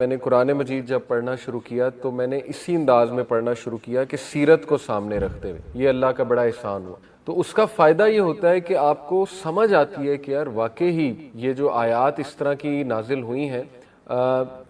میں نے قرآن مجید جب پڑھنا شروع کیا تو میں نے اسی انداز میں پڑھنا شروع کیا کہ سیرت کو سامنے رکھتے ہوئے. یہ اللہ کا بڑا احسان ہوا. تو اس کا فائدہ یہ ہوتا ہے کہ آپ کو سمجھ آتی ہے کہ یار واقعی ہی یہ جو آیات اس طرح کی نازل ہوئی ہیں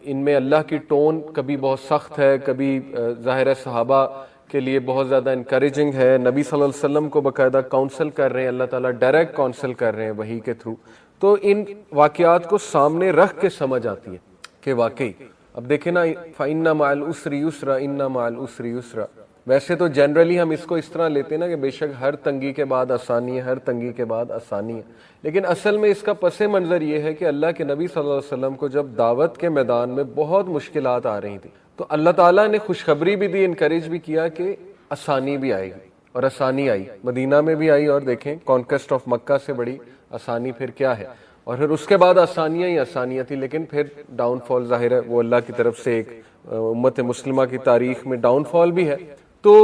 ان میں اللہ کی ٹون کبھی بہت سخت ہے، کبھی ظاہر ہے صحابہ کے لیے بہت زیادہ انکریجنگ ہے، نبی صلی اللہ علیہ وسلم کو باقاعدہ کاؤنسل کر رہے ہیں، اللہ تعالیٰ ڈائریکٹ کاؤنسل کر رہے ہیں وحی کے تھرو. تو ان واقعات کو سامنے رکھ کے سمجھ آتی ہے کہ واقعی اب دیکھیں نا فَإِنَّ مَعَ الْعُسْرِ يُسْرًا إِنَّ مَعَ الْعُسْرِ يُسْرًا. ویسے تو جنرلی ہم اس کو اس طرح لیتے ہیں نا کہ بے شک ہر تنگی کے بعد آسانی ہے، ہر تنگی کے بعد آسانی ہے، لیکن اصل میں اس کا پس منظر یہ ہے کہ اللہ کے نبی صلی اللہ علیہ وسلم کو جب دعوت کے میدان میں بہت مشکلات آ رہی تھیں تو اللہ تعالیٰ نے خوشخبری بھی دی، انکریج بھی کیا کہ آسانی بھی آئے گی، اور آسانی آئی، مدینہ میں بھی آئی. اور دیکھیں کانکویسٹ آف مکہ سے بڑی آسانی پھر کیا ہے، اور پھر اس کے بعد آسانیاں ہی آسانیاں تھیں، لیکن پھر ڈاؤن فال ظاہر ہے وہ اللہ کی طرف سے ایک امت مسلمہ کی تاریخ میں ڈاؤن فال بھی ہے. تو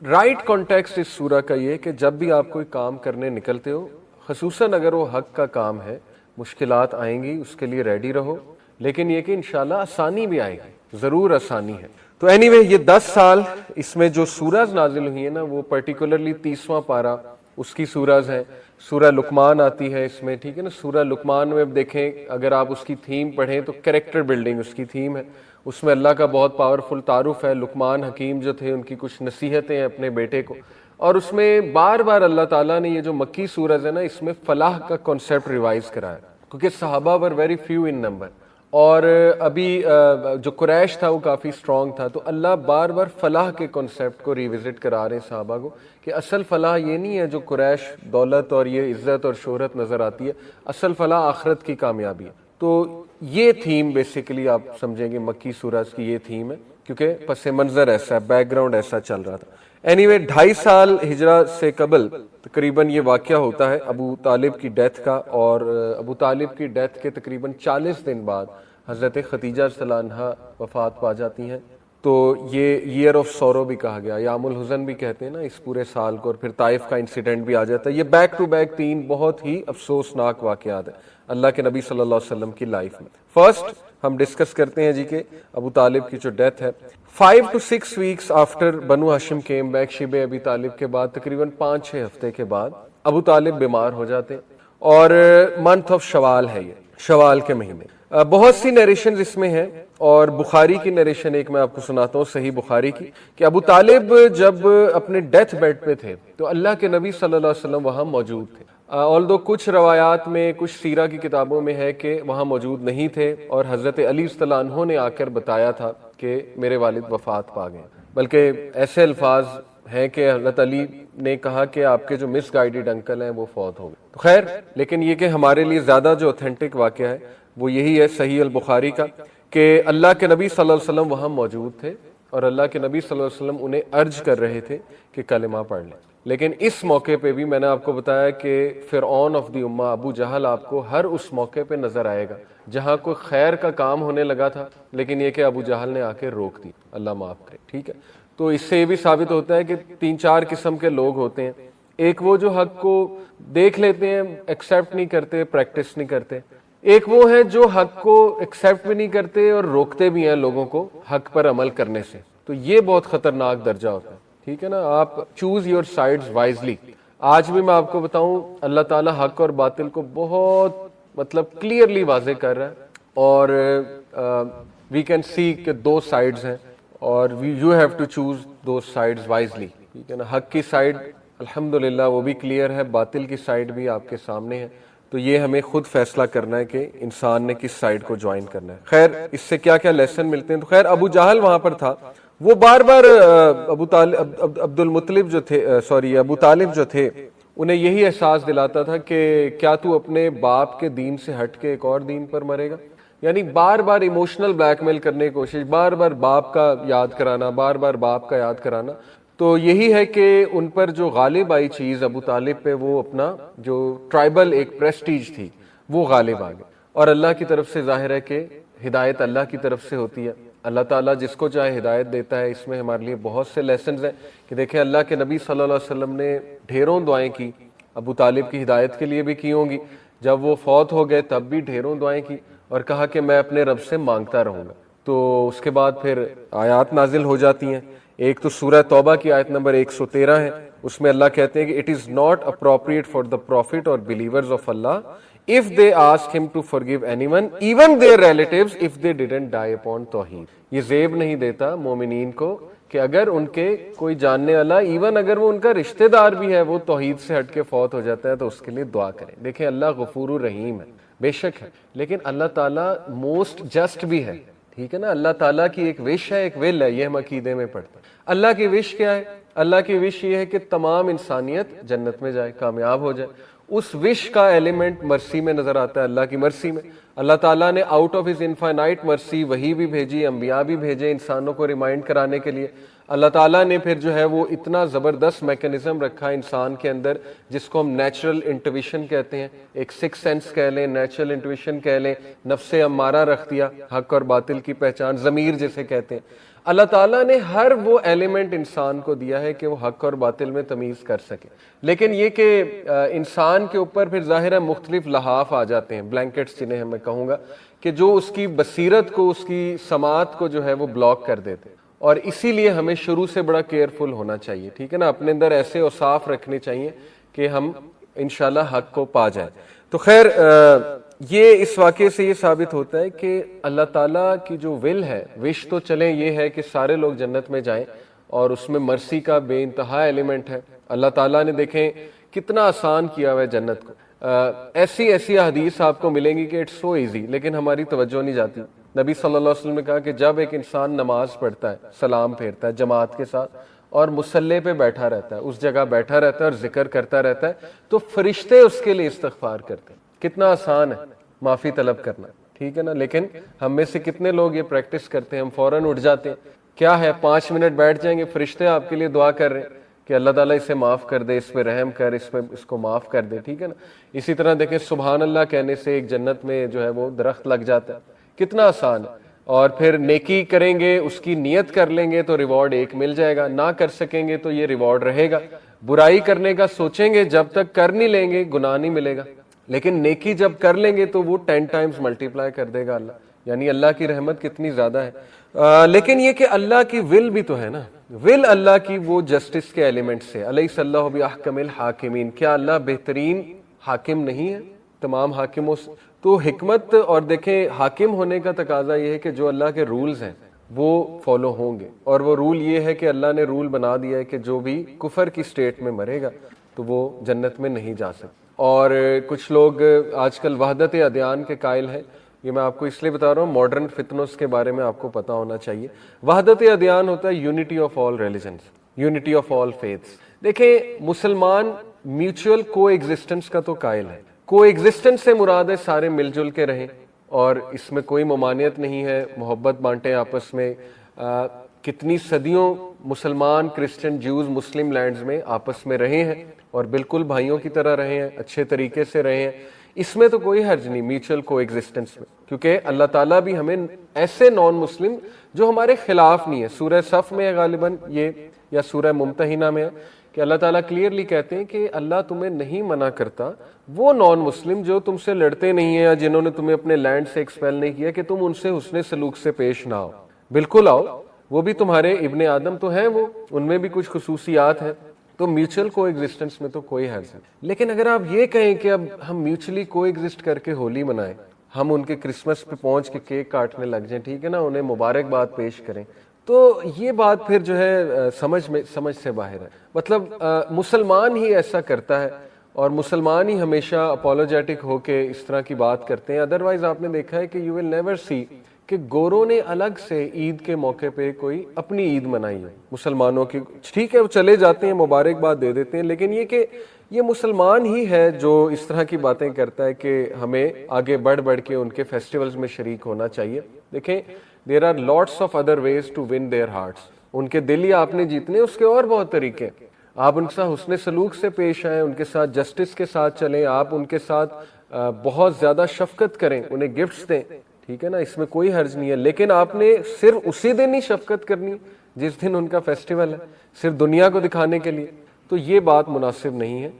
رائٹ کانٹیکسٹ اس سورہ کا یہ کہ جب بھی آپ کوئی کام کرنے نکلتے ہو، خصوصاً اگر وہ حق کا کام ہے، مشکلات آئیں گی، اس کے لیے ریڈی رہو، لیکن یہ کہ انشاءاللہ آسانی بھی آئے گی، ضرور آسانی ہے. تو اینی وے یہ 10 سال اس میں جو سورہز نازل ہوئی ہیں نا وہ پرٹیکولرلی 30واں پارہ اس کی سورہز ہیں. سورہ لقمان آتی ہے اس میں، ٹھیک ہے نا. سورہ لقمان میں دیکھیں اگر آپ اس کی تھیم پڑھیں تو کریکٹر بلڈنگ اس کی تھیم ہے. اس میں اللہ کا بہت پاورفل تعارف ہے. لقمان حکیم جو تھے ان کی کچھ نصیحتیں ہیں اپنے بیٹے کو، اور اس میں بار بار اللہ تعالیٰ نے یہ جو مکی سورج ہے نا اس میں فلاح کا کنسیپٹ ریوائز کرایا، کیونکہ صحابہ were very few in number, اور ابھی جو قریش تھا وہ کافی سٹرونگ تھا. تو اللہ بار بار فلاح کے کنسیپٹ کو ریوزٹ کرا رہے ہیں صحابہ کو کہ اصل فلاح یہ نہیں ہے جو قریش دولت اور یہ عزت اور شہرت نظر آتی ہے، اصل فلاح آخرت کی کامیابی ہے. تو یہ تھیم بیسیکلی آپ سمجھیں گے مکی سورج کی یہ تھیم ہے، کیونکہ پس منظر ایسا ہے، بیک گراؤنڈ ایسا چل رہا تھا. اینی وے 2.5 سال ہجرہ سے قبل تقریباً یہ واقعہ ہوتا ہے ابو طالب کی ڈیتھ کا، اور ابو طالب کی ڈیتھ کے تقریباً 40 دن بعد حضرت خدیجہ صلی اللہ عنہا وفات پا جاتی ہیں. تو یہ ایئر آف سورو بھی کہا گیا، یام الحزن بھی کہتے ہیں نا اس پورے سال کو. اور پھر طائف کا انسیڈنٹ بھی آ جاتا ہے. یہ بیک ٹو بیک 3 بہت ہی افسوسناک واقعات ہیں اللہ کے نبی صلی اللہ علیہ وسلم کی لائف میں. فرسٹ ہم ڈسکس کرتے ہیں جی کہ ابو طالب کی جو ڈیتھ ہے 5 to 6 weeks آفٹر بنو ہاشم کیم بیک، شیب ابی طالب کے بعد تقریباً 5-6 ہفتے کے بعد ابو طالب بیمار ہو جاتے ہیں. اور منتھ آف شوال ہے، یہ شوال کے مہینے. بہت سی نیریشنز اس میں ہیں، اور بخاری کی نیریشن ایک میں آپ کو سناتا ہوں صحیح بخاری کی، کہ ابو طالب جب اپنے ڈیتھ بیڈ پہ تھے تو اللہ کے نبی صلی اللہ علیہ وسلم وہاں موجود تھے. آلدو کچھ روایات میں، کچھ سیرہ کی کتابوں میں ہے کہ وہاں موجود نہیں تھے، اور حضرت علی صلی اللہ عنہ نے آ کر بتایا تھا کہ میرے والد وفات پا گئے. بلکہ ایسے الفاظ ہیں کہ حضرت علی نے کہا کہ آپ کے جو مس گائیڈڈ انکل ہیں وہ فوت ہو گئے. تو خیر، لیکن یہ کہ ہمارے لیے زیادہ جو اوتھینٹک واقعہ ہے وہ یہی ہے صحیح البخاری کا، کہ اللہ کے نبی صلی اللہ علیہ وسلم وہاں موجود تھے، اور اللہ کے نبی صلی اللہ علیہ وسلم انہیں ارج کر رہے تھے کہ کلمہ پڑھ لیں. لیکن اس موقع پہ بھی میں نے آپ کو بتایا کہ فرعون آف دی امہ ابو جہل آپ کو ہر اس موقع پہ نظر آئے گا جہاں کوئی خیر کا کام ہونے لگا تھا، لیکن یہ کہ ابو جہل نے آ کے روک دی، اللہ معاف کرے. ٹھیک ہے، تو اس سے یہ بھی ثابت ہوتا ہے کہ 3-4 قسم کے لوگ ہوتے ہیں. ایک وہ جو حق کو دیکھ لیتے ہیں، ایکسیپٹ نہیں کرتے، پریکٹس نہیں کرتے. ایک وہ ہے جو حق کو ایکسیپٹ بھی نہیں کرتے اور روکتے بھی ہیں لوگوں کو حق پر عمل کرنے سے. تو یہ بہت خطرناک درجہ ہوتا ہے. ٹھیک ہے نا، آپ چوز یور سائڈز وائزلی. آج بھی میں آپ کو بتاؤں اللہ تعالیٰ حق اور باطل کو بہت کلیئرلی واضح کر رہا ہے، اور وی کین سی کہ 2 سائڈز ہیں، اور you have to choose those sides wisely. ٹھیک ہے نا، حق کی سائڈ الحمدللہ وہ بھی کلیئر ہے، باطل کی سائڈ بھی آپ کے سامنے ہے. تو یہ ہمیں خود فیصلہ کرنا ہے کہ انسان نے کس سائڈ کو جوائن کرنا ہے. خیر، اس سے کیا کیا لیسن ملتے ہیں. تو خیر ابو جہل وہاں پر تھا، وہ بار بار ابو طالب جو تھے انہیں یہی احساس دلاتا تھا کہ کیا تو اپنے باپ کے دین سے ہٹ کے ایک اور دین پر مرے گا. یعنی بار بار ایموشنل بلیک میل کرنے کی کوشش، بار بار باپ کا یاد کرانا، بار بار باپ کا یاد کرانا. تو یہی ہے کہ ان پر جو غالب آئی چیز ابو طالب پہ، وہ اپنا جو ٹرائبل ایک پریسٹیج تھی وہ غالب آ گئی. اور اللہ کی طرف سے ظاہر ہے کہ ہدایت اللہ کی طرف سے ہوتی ہے. اللہ تعالیٰ جس کو چاہے ہدایت دیتا ہے. اس میں ہمارے لیے بہت سے لیسنز ہیں کہ دیکھیں اللہ کے نبی صلی اللہ علیہ وسلم نے ڈھیروں دعائیں کی، ابو طالب کی ہدایت کے لیے بھی کی ہوں گی، جب وہ فوت ہو گئے تب بھی ڈھیروں دعائیں کی، اور کہا کہ میں اپنے رب سے مانگتا رہوں گا. تو اس کے بعد پھر آیات نازل ہو جاتی ہیں. ایک تو سورہ توبہ کی آیت نمبر 113 ہے, اس میں اللہ کہتے ہیں کہ it is not appropriate for the prophet اور believers of Allah if they ask him to forgive anyone even their relatives if they didn't die upon توحید. یہ زیب نہیں دیتا مومنین کو کہ اگر ان کے کوئی جاننے والا ایون اگر وہ ان کا رشتہ دار بھی ہے وہ توحید سے ہٹ کے فوت ہو جاتا ہے تو اس کے لیے دعا کریں. دیکھیں اللہ غفور الرحیم ہے, بے شک ہے, لیکن اللہ تعالیٰ موسٹ جسٹ بھی ہے. ٹھیک ہے نا, اللہ تعالیٰ کی ایک وش ہے, ایک ول ہے, یہ ہم عقیدے میں پڑھتے ہیں. اللہ کی وش کیا ہے؟ اللہ کی وش یہ ہے کہ تمام انسانیت جنت میں جائے, کامیاب ہو جائے. اس وش کا ایلیمنٹ مرسی میں نظر آتا ہے, اللہ کی مرسی میں. اللہ تعالیٰ نے آؤٹ آف ہز انفائنائٹ مرسی وحی بھی بھیجی, انبیاء بھی بھیجے انسانوں کو ریمائنڈ کرانے کے لیے. اللہ تعالیٰ نے پھر جو ہے وہ اتنا زبردست میکینزم رکھا انسان کے اندر جس کو ہم نیچرل انٹویشن کہتے ہیں, ایک سکس سینس کہہ لیں, نیچرل انٹویشن کہہ لیں, نفس امارہ رکھ دیا, حق اور باطل کی پہچان, ضمیر جسے کہتے ہیں. اللہ تعالیٰ نے ہر وہ ایلیمنٹ انسان کو دیا ہے کہ وہ حق اور باطل میں تمیز کر سکے. لیکن یہ کہ انسان کے اوپر پھر ظاہر ہے مختلف لحاف آ جاتے ہیں, بلینکٹس جنہیں میں کہوں گا, کہ جو اس کی بصیرت کو, اس کی سماعت کو جو ہے وہ بلاک کر دیتے ہیں. اور اسی لیے ہمیں شروع سے بڑا کیئرفل ہونا چاہیے. ٹھیک ہے نا, اپنے اندر ایسے اوصاف رکھنے چاہیے کہ ہم انشاءاللہ حق کو پا جائیں. تو خیر یہ اس واقعے سے یہ ثابت ہوتا ہے کہ اللہ تعالیٰ کی جو ول ہے, وش تو چلیں یہ ہے کہ سارے لوگ جنت میں جائیں, اور اس میں مرسی کا بے انتہا ایلیمنٹ ہے. اللہ تعالیٰ نے دیکھیں کتنا آسان کیا ہوا ہے جنت کو. ایسی حدیث آپ کو ملیں گی کہ اٹس سو ایزی, لیکن ہماری توجہ نہیں جاتی. نبی صلی اللہ علیہ وسلم نے کہا کہ جب ایک انسان نماز پڑھتا ہے, سلام پھیرتا ہے جماعت کے ساتھ, اور مصلی پہ بیٹھا رہتا ہے, اس جگہ بیٹھا رہتا ہے اور ذکر کرتا رہتا ہے, تو فرشتے اس کے لیے استغفار کرتے ہیں. کتنا آسان ہے معافی طلب کرنا. ٹھیک ہے نا, لیکن ہم میں سے کتنے لوگ یہ پریکٹس کرتے ہیں؟ ہم فوراً اٹھ جاتے ہیں. کیا ہے 5 منٹ بیٹھ جائیں گے, فرشتے آپ کے لیے دعا کر رہے ہیں کہ اللہ تعالیٰ اسے معاف کر دے, اس پہ رحم کر, اس کو معاف کر دے. ٹھیک ہے نا. اسی طرح دیکھیں سبحان اللہ کہنے سے ایک جنت میں جو ہے وہ درخت لگ جاتا ہے. کتنا آسان ہے. اور پھر نیکی کریں گے, اس کی نیت کر لیں گے تو ریوارڈ 1 مل جائے گا, نہ کر سکیں گے تو یہ ریوارڈ رہے گا. برائی کرنے کا سوچیں گے, جب تک کر نہیں لیں گے گناہ نہیں ملے گا, لیکن نیکی جب کر لیں گے تو وہ 10 ٹائمز ملٹیپلائی کر دے گا اللہ. یعنی اللہ کی رحمت کتنی زیادہ ہے. لیکن یہ کہ اللہ کی ول بھی تو ہے نا, ول اللہ کی وہ جسٹس کے ایلیمنٹ سے. الیس اللہ باحکم الحاکمین, کیا اللہ بہترین حاکم نہیں ہے تمام حاکموں سے؟ تو حکمت اور دیکھیں حاکم ہونے کا تقاضا یہ ہے کہ جو اللہ کے رولز ہیں وہ فالو ہوں گے. اور وہ رول یہ ہے کہ اللہ نے رول بنا دیا ہے کہ جو بھی کفر کی سٹیٹ میں مرے گا تو وہ جنت میں نہیں جا سکتا. اور کچھ لوگ آج کل وحدت ادیان کے قائل ہیں. یہ میں آپ کو اس لیے بتا رہا ہوں, ماڈرن فتنس کے بارے میں آپ کو پتا ہونا چاہیے. وحدت ادیان ہوتا ہے unity of all religions, unity of all faiths. دیکھیں مسلمان میوچل کو ایگزسٹنس کا تو قائل ہے. کو ایگزسٹنس سے مراد ہے سارے مل جل کے رہیں اور اس میں کوئی ممانعت نہیں ہے, محبت بانٹیں آپس میں. کتنی صدیوں مسلمان, کرسچن, جیوز مسلم لینڈز میں آپس میں رہے ہیں اور بالکل بھائیوں کی طرح رہے ہیں, اچھے طریقے سے رہے ہیں. اس میں تو کوئی حرج نہیں میوچل کو ایگزسٹنس میں, کیونکہ اللہ تعالیٰ بھی ہمیں ایسے نان مسلم جو ہمارے خلاف نہیں ہے. سورہ صف میں ہے غالباً یہ, یا سورہ ممتحنہ میں ہے, کہ اللہ تعالیٰ کلیئرلی کہتے ہیں کہ اللہ تمہیں نہیں منع کرتا وہ نان مسلم جو تم سے لڑتے نہیں ہیں یا جنہوں نے تمہیں اپنے لینڈ سے ایکسپیل نہیں کیا کہ تم ان سے حسن سلوک سے پیش نہ آؤ. بالکل آؤ, وہ بھی تمہارے ابن آدم تو ہیں, وہ ان میں بھی کچھ خصوصیات ہیں. تو میوچل کو ایگزسٹنس میں تو کوئی حرج نہیں. لیکن اگر آپ یہ کہیں کہ اب ہم میوچلی کو ایگزسٹ کر کے ہولی منائیں, ہم ان کے کرسمس پہ پہنچ کے کیک کاٹنے لگ جائیں, ٹھیک ہے نا, انہیں مبارکباد پیش کریں, تو یہ بات پھر جو ہے سمجھ سے باہر ہے. مطلب مسلمان ہی ایسا کرتا ہے اور مسلمان ہی ہمیشہ اپولوجیٹک ہو کے اس طرح کی بات کرتے ہیں. ادروائز آپ نے دیکھا ہے کہ یو ول نیور سی کہ گوروں نے الگ سے عید کے موقع پہ کوئی اپنی عید منائی ہے مسلمانوں کی. ٹھیک ہے وہ چلے جاتے ہیں, مبارکباد دے دیتے ہیں, لیکن یہ کہ یہ مسلمان ہی ہے جو اس طرح کی باتیں کرتا ہے کہ ہمیں آگے بڑھ کے ان کے فیسٹیولز میں شریک ہونا چاہیے. دیکھیں there are lots of other ways to win their hearts. ان کے دل ہی آپ نے جیتنے, اس کے اور بہت طریقے. آپ ان کے ساتھ حسن سلوک سے پیش آئیں, ان کے ساتھ جسٹس کے ساتھ چلیں, آپ ان کے ساتھ بہت زیادہ شفقت کریں, انہیں گفٹس دیں, ٹھیک ہے نا, اس میں کوئی حرج نہیں ہے. لیکن آپ نے صرف اسی دن ہی شفقت کرنی جس دن ان کا فیسٹیول ہے, صرف دنیا کو دکھانے کے لیے, تو یہ بات مناسب نہیں ہے.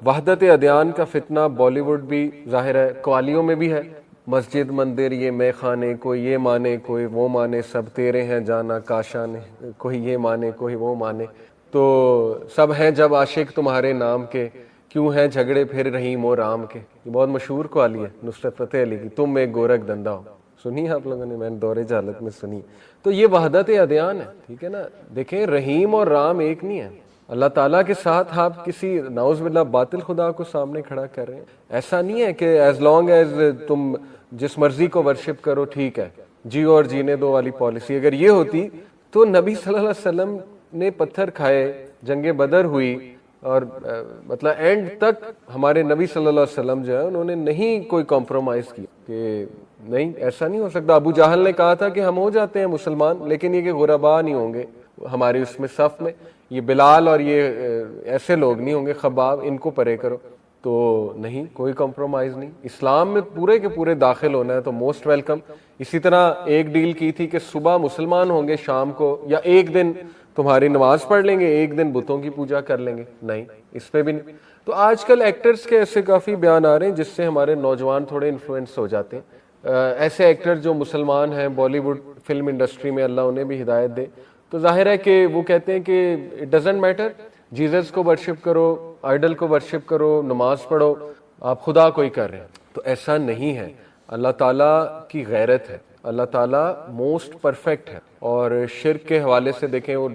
وحدت ادیان کا فتنہ بالی ووڈ بھی ظاہر ہے, قوالیوں میں بھی ہے, مسجد مندر یہ میں خانے، کوئی یہ مانے کوئی وہ مانے، سب تیرے ہیں جانا کاشانے، کوئی یہ مانے کوئی وہ مانے، تو سب ہیں جب عاشق تمہارے نام کے، کیوں ہیں جھگڑے پھر رحیم و رام کے. یہ بہت مشہور قوالی ہے نصرت فتح علی کی، تم ایک گورکھ دندہ ہو. سنی ہے آپ لوگوں نے؟ میں نے دور جہالت میں سنی. تو یہ وحدت ادیان ہے، ٹھیک ہے نا. دیکھیں رحیم اور رام ایک نہیں ہے. اللہ تعالیٰ کے ساتھ آپ کسی نعوذ باللہ باطل خدا کو سامنے کھڑا کر رہے ہیں. ایسا نہیں ہے کہ ایز لانگ ایز تم جس مرضی کو ورشپ کرو ٹھیک ہے، جیو اور جینے دو والی پالیسی. اگر یہ ہوتی تو نبی صلی اللہ علیہ وسلم نے پتھر کھائے، جنگ بدر ہوئی، اور مطلب اینڈ تک ہمارے نبی صلی اللہ علیہ وسلم جو ہے انہوں نے نہیں کوئی کمپرومائز کیا کہ نہیں ایسا نہیں ہو سکتا. ابو جہل نے کہا تھا کہ ہم ہو جاتے ہیں مسلمان، لیکن یہ کہ غربا نہیں ہوں گے ہماری اس میں صف میں، یہ بلال اور یہ ایسے لوگ نہیں ہوں گے، خباب، ان کو پرے کرو. تو نہیں، کوئی کمپرومائز نہیں. اسلام میں پورے کے پورے داخل ہونا ہے تو موسٹ ویلکم. اسی طرح ایک ڈیل کی تھی کہ صبح مسلمان ہوں گے، شام کو یا ایک دن تمہاری نماز پڑھ لیں گے، ایک دن بتوں کی پوجا کر لیں گے. نہیں، اس پہ بھی نہیں. تو آج کل ایکٹرز کے ایسے کافی بیان آ رہے ہیں جس سے ہمارے نوجوان تھوڑے انفلوئنس ہو جاتے ہیں. ایسے ایکٹر جو مسلمان ہیں بالی ووڈ فلم انڈسٹری میں، اللہ انہیں بھی ہدایت دے. تو ظاہر ہے کہ وہ کہتے ہیں کہ اٹ ڈزنٹ میٹر، جیزس کو ورشپ کرو، آئیڈل کو ورشپ کرو، نماز پڑھو، آپ خدا کوئی کر رہے ہیں. تو ایسا نہیں ہے. اللہ تعالیٰ کی غیرت ہے، اللہ تعالیٰ موسٹ پرفیکٹ ہے. اور شرک کے حوالے سے دیکھیں، وہ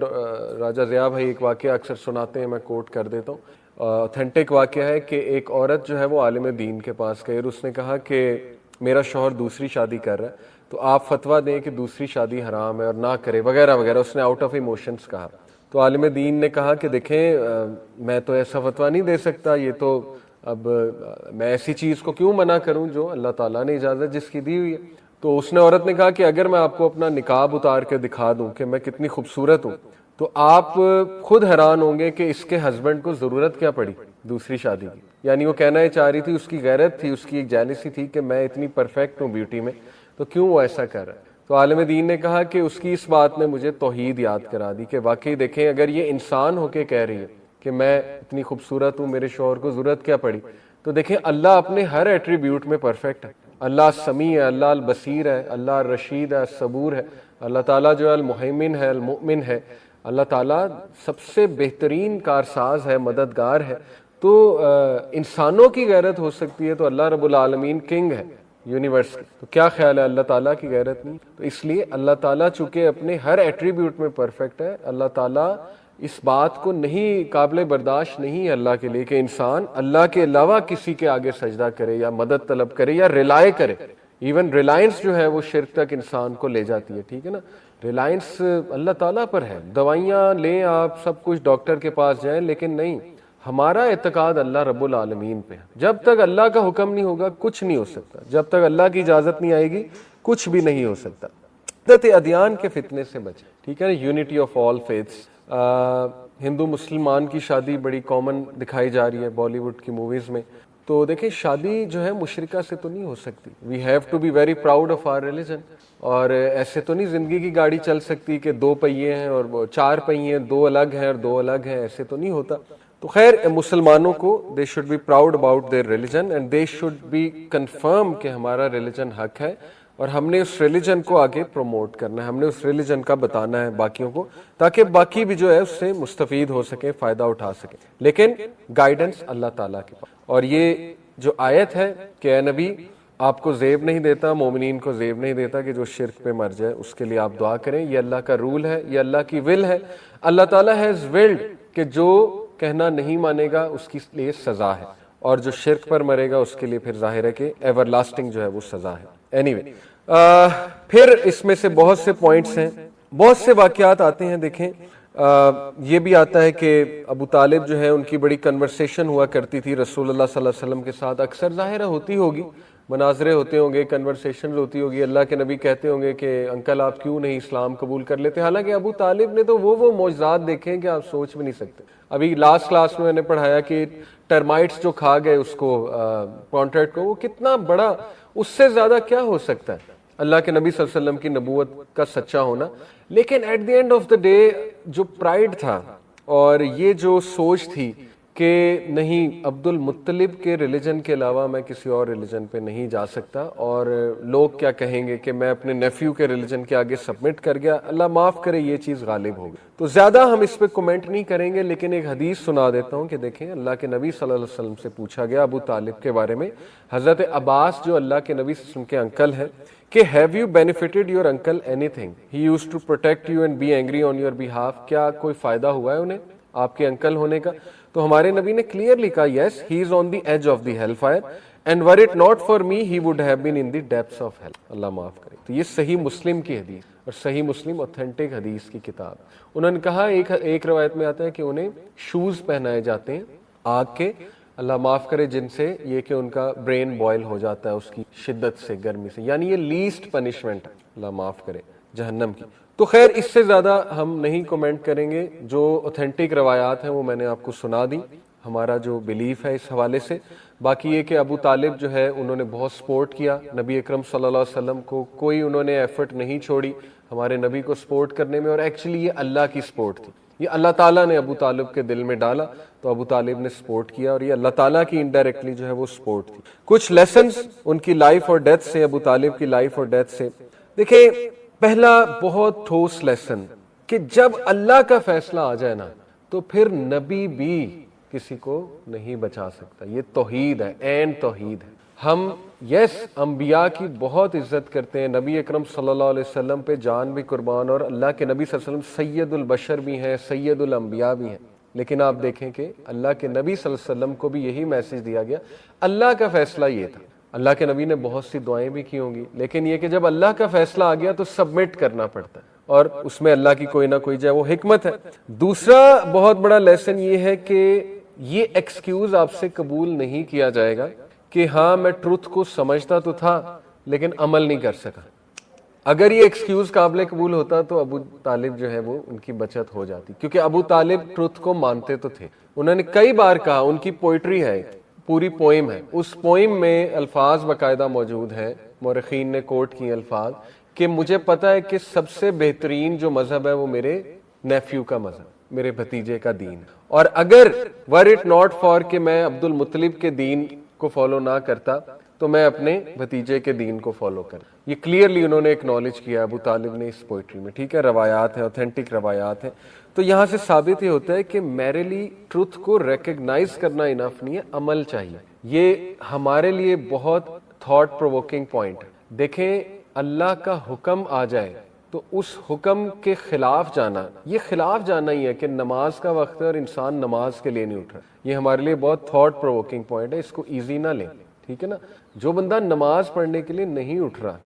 راجہ ضیاء بھائی ایک واقعہ اکثر سناتے ہیں، میں کوٹ کر دیتا ہوں. اوتھینٹک واقعہ ہے کہ ایک عورت جو ہے وہ عالم دین کے پاس گئی اور اس نے کہا کہ میرا شوہر دوسری شادی کر رہا ہے، تو آپ فتویٰ دیں کہ دوسری شادی حرام ہے اور نہ کرے وغیرہ وغیرہ. اس نے آؤٹ آف ایموشنز کہا. تو عالم دین نے کہا کہ دیکھیں میں تو ایسا فتویٰ نہیں دے سکتا، یہ تو اب میں ایسی چیز کو کیوں منع کروں جو اللہ تعالیٰ نے اجازت جس کی دی ہوئی ہے. تو اس نے عورت نے کہا کہ اگر میں آپ کو اپنا نقاب اتار کے دکھا دوں کہ میں کتنی خوبصورت ہوں تو آپ خود حیران ہوں گے کہ اس کے ہسبینڈ کو ضرورت کیا پڑی دوسری شادی کی. یعنی وہ کہنا یہ چاہ رہی تھی، اس کی غیرت تھی، اس کی ایک جیلسی تھی کہ میں اتنی پرفیکٹ ہوں بیوٹی میں، تو کیوں وہ ایسا کر رہا ہے. تو عالم دین نے کہا کہ اس کی اس بات نے مجھے توحید یاد کرا دی کہ واقعی دیکھیں اگر یہ انسان ہو کے کہہ رہی ہے کہ میں اتنی خوبصورت ہوں، میرے شوہر کو ضرورت کیا پڑی، تو دیکھیں اللہ اپنے ہر ایٹریبیوٹ میں پرفیکٹ ہے. اللہ سمیع ہے، اللہ البصیر ہے، اللہ الرشید ہے، الصبور ہے. اللہ تعالیٰ جو ہے المحیمن ہے، المؤمن ہے. اللہ تعالیٰ سب سے بہترین کارساز ہے، مددگار ہے. تو انسانوں کی غیرت ہو سکتی ہے تو اللہ رب العالمین کنگ ہے یونیورس کی. تو کیا خیال ہے اللہ تعالیٰ کی غیرت نہیں؟ تو اس لیے اللہ تعالیٰ چونکہ اپنے ہر ایٹریبیوٹ میں پرفیکٹ ہے، اللہ تعالیٰ اس بات کو نہیں قابل برداشت نہیں ہے اللہ کے لیے کہ انسان اللہ کے علاوہ کسی کے آگے سجدہ کرے یا مدد طلب کرے یا ریلائے کرے. ایون ریلائنس جو ہے وہ شرک تک انسان کو لے جاتی ہے. ٹھیک ہے نا، ریلائنس اللہ تعالیٰ پر ہے. دوائیاں لیں آپ، سب کچھ ڈاکٹر کے پاس جائیں، لیکن نہیں، ہمارا اعتقاد اللہ رب العالمین پہ ہے. جب تک اللہ کا حکم نہیں ہوگا کچھ نہیں ہو سکتا، جب تک اللہ کی اجازت نہیں آئے گی کچھ بھی نہیں ہو سکتا. ادیان کے فتنے سے بچے. ٹھیک ہے نا، یونٹی آف آل فیتھس. ہندو مسلمان کی شادی بڑی کامن دکھائی جا رہی ہے بالی ووڈ کی موویز میں. تو دیکھیں شادی جو ہے مشرکہ سے تو نہیں ہو سکتی. We have to be very proud of our religion. اور ایسے تو نہیں زندگی کی گاڑی چل سکتی کہ 2 پہیے ہیں اور 4 پہیے، 2 الگ ہیں اور 2 الگ ہیں، ایسے تو نہیں ہوتا. تو خیر مسلمانوں کو they should be proud about their religion and they should be confirm کہ ہمارا ریلیجن حق ہے اور ہم نے اس ریلیجن کو آگے پروموٹ کرنا ہے، ہم نے اس ریلیجن کا بتانا ہے باقیوں کو تاکہ باقی بھی جو ہے اس سے مستفید ہو سکیں، فائدہ اٹھا سکیں. لیکن گائیڈنس اللہ تعالیٰ کے پاس. اور یہ جو آیت ہے کہ اے نبی آپ کو زیب نہیں دیتا، مومنین کو زیب نہیں دیتا کہ جو شرک پہ مر جائے اس کے لیے آپ دعا کریں. یہ اللہ کا رول ہے، یہ اللہ کی ول ہے. اللہ تعالیٰ ہیز ولڈ کہ جو کہنا نہیں مانے گا اس کی لیے سزا ہے، اور جو شرک پر مرے گا اس کے لیے پھر ظاہر ہے کہ ایور لاسٹنگ جو ہے وہ سزا ہے. اینی وے پھر اس میں سے بہت سے پوائنٹس ہیں، بہت سے واقعات آتے ہیں. دیکھیں یہ بھی آتا ہے کہ ابو طالب جو ہے ان کی بڑی کنورسیشن ہوا کرتی تھی رسول اللہ صلی اللہ علیہ وسلم کے ساتھ. اکثر ظاہر ہوتی ہوگی، مناظرے ہوتے ہوں گے، کنورسیشن ہوتی ہوگی. اللہ کے نبی کہتے ہوں گے کہ انکل آپ کیوں نہیں اسلام قبول کر لیتے؟ حالانکہ ابو طالب نے تو وہ معجزات دیکھے کہ آپ سوچ بھی نہیں سکتے. ابھی لاسٹ کلاس میں نے پڑھایا کہ ٹرمائٹس جو کھا گئے اس کو کانٹریکٹ کو، وہ کتنا بڑا، اس سے زیادہ کیا ہو سکتا ہے اللہ کے نبی صلی اللہ علیہ وسلم کی نبوت کا سچا ہونا. لیکن at the end of the day جو پرائڈ تھا اور یہ جو سوچ تھی کہ نہیں عبد المطلب کے ریلیجن کے علاوہ میں کسی اور ریلیجن پہ نہیں جا سکتا، اور لوگ کیا کہیں گے کہ میں اپنے نیفیو کے ریلیجن کے آگے سبمٹ کر گیا، اللہ معاف کرے یہ چیز غالب ہوگی۔ تو زیادہ ہم اس پہ کومنٹ نہیں کریں گے، لیکن ایک حدیث سنا دیتا ہوں کہ دیکھیں اللہ کے نبی صلی اللہ علیہ وسلم سے پوچھا گیا ابو طالب کے بارے میں، حضرت عباس جو اللہ کے نبی صلی اللہ علیہ وسلم کے انکل ہیں، کہ have you benefited your uncle anything he uses to protect you and be angry on your behalf, کیا کوئی فائدہ ہوا ہے انہیں آپ کے انکل ہونے کا؟ تو ہمارے نبی نے کلیئرلی کہا yes he is on the edge of the hell fire and were it not for me he would have been in the depths of hell, Allah معاف کرے۔ تو یہ صحیح مسلم کی حدیث، اور صحیح مسلم اوتھینٹک حدیث کی کتاب۔ انہوں نے کہا ایک روایت میں آتا ہے کہ انہیں شوز پہنائے جاتے ہیں آگ کے، اللہ معاف کرے، جن سے یہ کہ ان کا برین بوائل ہو جاتا ہے اس کی شدت سے، گرمی سے، یعنی یہ لیسٹ پنشمنٹ، اللہ معاف کرے، جہنم کی۔ تو خیر اس سے زیادہ ہم نہیں کومنٹ کریں گے، جو اوتھینٹک روایات ہیں وہ میں نے آپ کو سنا دی، ہمارا جو بلیف ہے اس حوالے سے۔ باقی یہ کہ ابو طالب جو ہے انہوں نے بہت سپورٹ کیا نبی اکرم صلی اللہ علیہ وسلم کو، کوئی انہوں نے ایفرٹ نہیں چھوڑی ہمارے نبی کو سپورٹ کرنے میں، اور ایکچولی یہ اللہ کی سپورٹ تھی، یہ اللہ تعالیٰ نے ابو طالب کے دل میں ڈالا تو ابو طالب نے سپورٹ کیا، اور یہ اللہ تعالیٰ کی انڈائریکٹلی جو ہے وہ سپورٹ تھی۔ کچھ لیسنز ان کی لائف اور ڈیتھ سے، ابو طالب کی لائف اور ڈیتھ سے۔ دیکھیں پہلا بہت ٹھوس لیسن کہ جب اللہ کا فیصلہ آ جائے نا تو پھر نبی بھی کسی کو نہیں بچا سکتا، یہ توحید ہے، عین توحید ہے۔ ہم انبیاء کی بہت عزت کرتے ہیں، نبی اکرم صلی اللہ علیہ وسلم پہ جان بھی قربان، اور اللہ کے نبی صلی اللہ علیہ وسلم سید البشر بھی ہیں، سید الانبیاء بھی ہیں، لیکن آپ دیکھیں کہ اللہ کے نبی صلی اللہ علیہ وسلم کو بھی یہی میسج دیا گیا، اللہ کا فیصلہ یہ تھا۔ اللہ کے نبی نے بہت سی دعائیں بھی کی ہوں گی، لیکن یہ کہ جب اللہ کا فیصلہ آ گیا تو سبمٹ کرنا پڑتا ہے، اور اس میں اللہ کی کوئی نہ کوئی جو ہے وہ حکمت ہے۔ دوسرا بہت بڑا لیسن یہ ہے کہ یہ ایکسکیوز آپ سے قبول نہیں کیا جائے گا کہ ہاں میں ٹروتھ کو سمجھتا تو تھا لیکن عمل نہیں کر سکا۔ اگر یہ ایکسکیوز قابل قبول ہوتا تو ابو طالب جو ہے وہ ان کی بچت ہو جاتی، کیونکہ ابو طالب ٹروتھ کو مانتے تو تھے۔ انہوں نے کئی بار کہا، ان کی پوئٹری ہے، پوری پوئم ہے، اس پوئم میں الفاظ باقاعدہ موجود ہیں، مورخین نے کوٹ کیے الفاظ کہ مجھے پتا ہے کہ سب سے بہترین جو مذہب ہے وہ میرے نیفیو کا مذہب، میرے بھتیجے کا دین، اور اگر ور اٹ ناٹ فار کہ میں عبد المطلب کے دین کو فالو نہ کرتا تو میں اپنے بھتیجے کے دین کو فالو کرتا۔ یہ کلیئرلی انہوں نے ایکنالج کیا ابو طالب نے اس پوئٹری میں، ٹھیک ہے، روایات ہیں، اوتھینٹک روایات ہیں۔ تو یہاں سے ثابت یہ ہوتا ہے کہ میرے ٹروتھ کو ریکگنائز کرنا انف نہیں ہے، عمل چاہیے۔ یہ ہمارے لیے بہت تھاٹ پرووکنگ پوائنٹ ہے۔ دیکھیں اللہ کا حکم آ جائے تو اس حکم کے خلاف جانا، یہ خلاف جانا ہی ہے کہ نماز کا وقت ہے اور انسان نماز کے لیے نہیں اٹھ رہا، یہ ہمارے لیے بہت تھاٹ پرووکنگ پوائنٹ ہے، اس کو ایزی نہ لیں، ٹھیک ہے نا۔ جو بندہ نماز پڑھنے کے لیے نہیں اٹھ رہا